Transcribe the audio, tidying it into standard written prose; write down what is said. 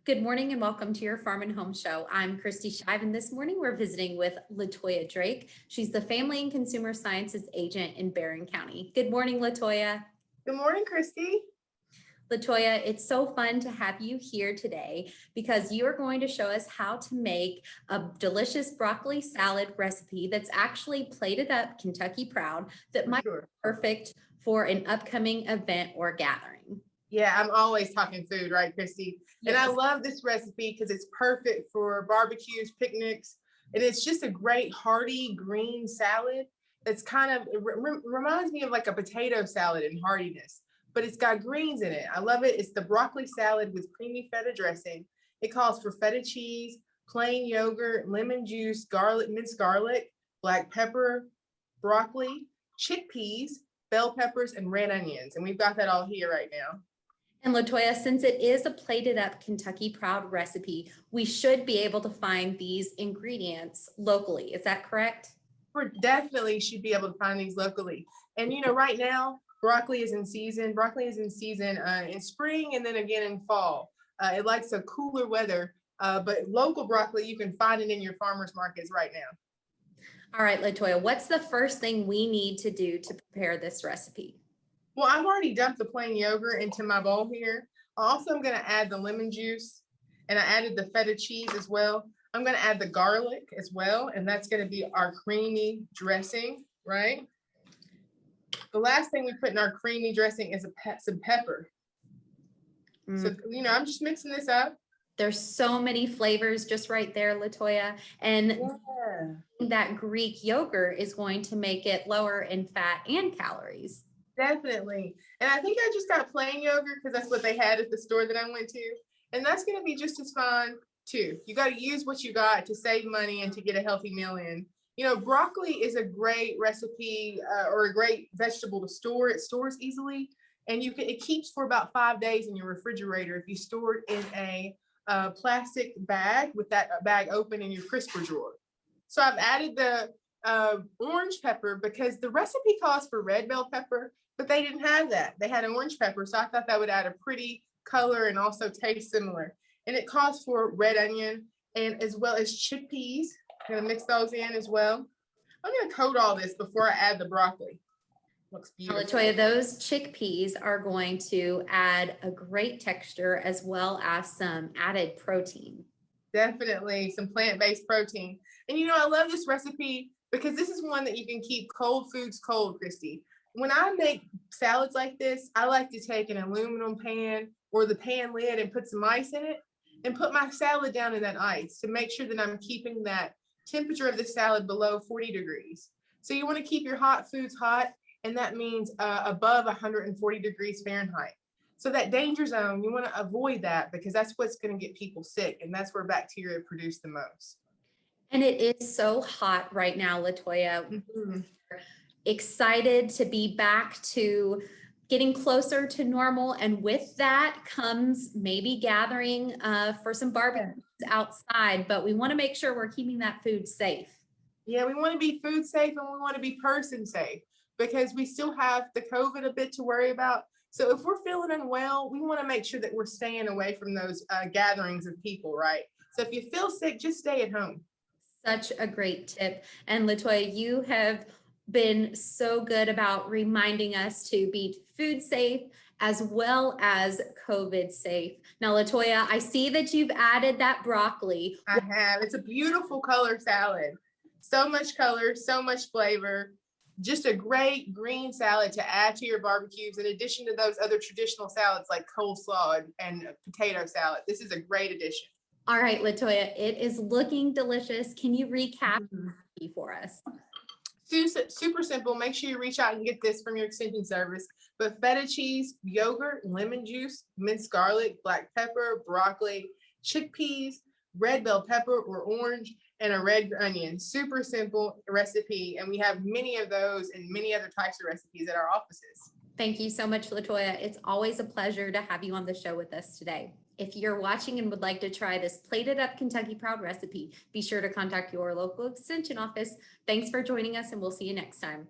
Good morning and welcome to your Farm and Home Show. I'm Kristi Shive, and this morning we're visiting with LaToya Drake. She's the Family and Consumer Sciences Agent in Barren County. Good morning, LaToya. Good morning, Kristi. LaToya, it's so fun to have you here today because you are going to show us how to make a delicious broccoli salad recipe that's actually plated up Kentucky proud that might be perfect for an upcoming event or gathering. Yeah, I'm always talking food, right, Kristi? Yes. And I love this recipe because it's perfect for barbecues, picnics, and it's just a great hearty green salad. It's kind of, it reminds me of like a potato salad in heartiness, but it's got greens in it. I love it. It's the broccoli salad with creamy feta dressing. It calls for feta cheese, plain yogurt, lemon juice, garlic, minced garlic, black pepper, broccoli, chickpeas, bell peppers, and red onions. And we've got that all here right now. And LaToya, since it is a plated up Kentucky proud recipe, we should be able to find these ingredients locally. Is that correct? We definitely should be able to find these locally. And you know, right now, broccoli is in season. Broccoli is in season in spring and then again in fall. It likes a cooler weather, but local broccoli, you can find it in your farmers markets right now. All right, LaToya, what's the first thing we need to do to prepare this recipe? Well, I've already dumped the plain yogurt into my bowl here. Also, I'm going to add the lemon juice, and I added the feta cheese as well. I'm going to add the garlic as well, and that's going to be our creamy dressing, right? The last thing we put in our creamy dressing is some pepper. So, you know, I'm just mixing this up. There's so many flavors just right there, LaToya. And that Greek yogurt is going to make it lower in fat and calories. Definitely. And I think I just got plain yogurt because that's what they had at the store that I went to. And that's going to be just as fine too. You got to use what you got to save money and to get a healthy meal in. You know, broccoli is a great recipe or a great vegetable to store. It stores easily, and it keeps for about 5 days in your refrigerator if you store it in a plastic bag with that bag open in your crisper drawer. So I've added the orange pepper because the recipe calls for red bell pepper, but they didn't have that. They had an orange pepper, so I thought that would add a pretty color and also taste similar. And it calls for red onion and as well as chickpeas. I'm gonna mix those in as well. I'm gonna coat all this before I add the broccoli. Looks beautiful. LaToya, those chickpeas are going to add a great texture as well as some added protein. Definitely some plant-based protein. And you know, I love this recipe because this is one that you can keep cold foods cold, Kristi. When I make salads like this, I like to take an aluminum pan or the pan lid and put some ice in it and put my salad down in that ice to make sure that I'm keeping that temperature of the salad below 40 degrees. So you want to keep your hot foods hot, and that means above 140 degrees Fahrenheit. So that danger zone, you want to avoid that because that's what's going to get people sick, and that's where bacteria produce the most. And it is so hot right now, LaToya. Excited to be back to getting closer to normal, and with that comes maybe gathering for some barbecues outside, but we want to make sure we're keeping that food safe. Yeah, we want to be food safe and we want to be person safe because we still have the COVID a bit to worry about. So if we're feeling unwell, we want to make sure that we're staying away from those gatherings of people, right? So if you feel sick, just stay at home. Such a great tip. And LaToya, you have been so good about reminding us to be food safe as well as COVID safe. Now, LaToya, I see that you've added that broccoli. I have. It's a beautiful color salad. So much color, so much flavor. Just a great green salad to add to your barbecues in addition to those other traditional salads like coleslaw and potato salad. This is a great addition. All right, LaToya, it is looking delicious. Can you recap for us? Super simple. Make sure you reach out and get this from your extension service. But feta cheese, yogurt, lemon juice, minced garlic, black pepper, broccoli, chickpeas, red bell pepper or orange, and a red onion. Super simple recipe. And we have many of those and many other types of recipes at our offices. Thank you so much, LaToya. It's always a pleasure to have you on the show with us today. If you're watching and would like to try this plated up Kentucky Proud recipe, be sure to contact your local extension office. Thanks for joining us, and we'll see you next time.